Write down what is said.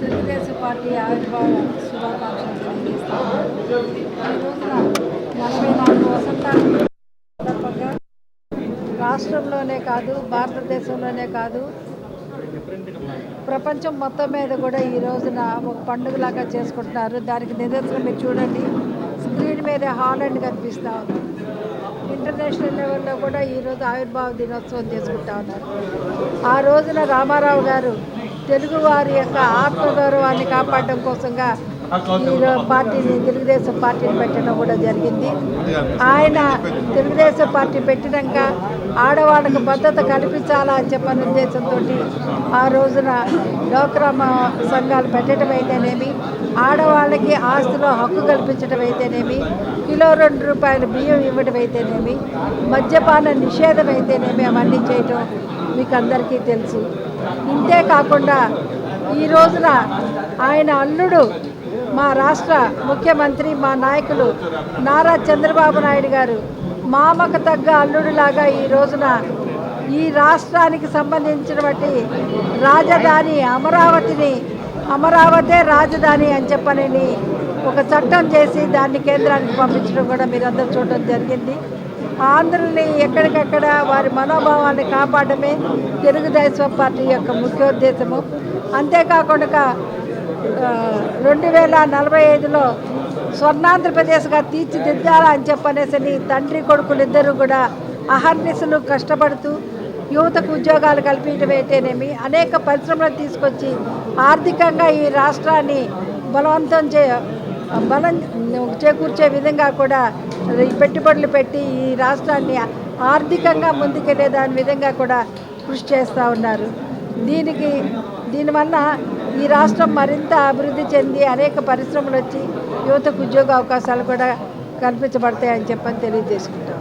Telugu Desam party ఆవిర్భావ శుభాకాంక్షలు తెలియజేస్తున్నాను. ఈ రోజున 44 వసంతాల సందర్భంగా రాష్ట్రంలోనే కాదు, భారతదేశంలోనే కాదు, ప్రపంచం మొత్తం మీద కూడా ఈ రోజున ఒక పండుగలాగా చేసుకుంటున్నారు. దానికి నిదర్శనం మీరు చూడండి, స్క్రీన్ మీద హాలండ్ కనిపిస్తూ ఉంది. ఇంటర్నేషనల్ లెవెల్లో కూడా ఈరోజు ఆవిర్భావ దినోత్సవం చేసుకుంటా ఉన్నారు. ఆ రోజున రామారావు గారు తెలుగువారి యొక్క ఆత్మగౌరవాన్ని కాపాడడం కోసంగా తెలుగుదేశం పార్టీని పెట్టడం కూడా జరిగింది. ఆయన తెలుగుదేశం పార్టీ పెట్టినాక ఆడవాళ్ళకు భద్రత కల్పించాలా అని చెప్పని ఉద్దేశంతో ఆ రోజున డ్వాక్రా సంఘాలు పెట్టడం అయితేనేమి, ఆడవాళ్ళకి ఆస్తిలో హక్కు కల్పించడం అయితేనేమి, కిలో ₹2 బియ్యం ఇవ్వడం అయితేనేమి, మద్యపాన నిషేధం అయితేనేమి, అవన్నీ చేయటం మీకు అందరికీ తెలుసు. ఇంతే కాకుండా ఈ రోజున ఆయన అల్లుడు మా రాష్ట్ర ముఖ్యమంత్రి, మా నాయకులు నారా చంద్రబాబు నాయుడు గారు మామకు తగ్గ అల్లుడులాగా ఈ రోజున ఈ రాష్ట్రానికి సంబంధించినటువంటి రాజధాని అమరావతే రాజధాని అని చెప్పనని ఒక చట్టం చేసి దాన్ని కేంద్రానికి పంపించడం కూడా మీరందరూ చూడడం జరిగింది. ఆంధ్రుల్ని ఎక్కడికక్కడ వారి మనోభావాన్ని కాపాడమే తెలుగుదేశం పార్టీ యొక్క ముఖ్యోద్దేశము. అంతేకాకుండా 2045లో స్వర్ణాంధ్రప్రదేశ్గా తీర్చిదిద్దాలా అని చెప్పనేసి తండ్రి కొడుకులు ఇద్దరు కూడా అహర్నిశలు కష్టపడుతూ యువతకు ఉద్యోగాలు కల్పించడం అయితేనేమి, అనేక పరిశ్రమలు తీసుకొచ్చి ఆర్థికంగా ఈ రాష్ట్రాన్ని బలం చేకూర్చే విధంగా కూడా పెట్టుబడులు పెట్టి ఈ రాష్ట్రాన్ని ఆర్థికంగా ముందుకెళ్ళే దాని విధంగా కూడా కృషి చేస్తూ ఉన్నారు. దీనివల్ల ఈ రాష్ట్రం మరింత అభివృద్ధి చెంది అనేక పరిశ్రమలు వచ్చి యువతకు ఉద్యోగ అవకాశాలు కూడా కల్పించబడతాయని చెప్పని తెలియజేసుకుంటాం.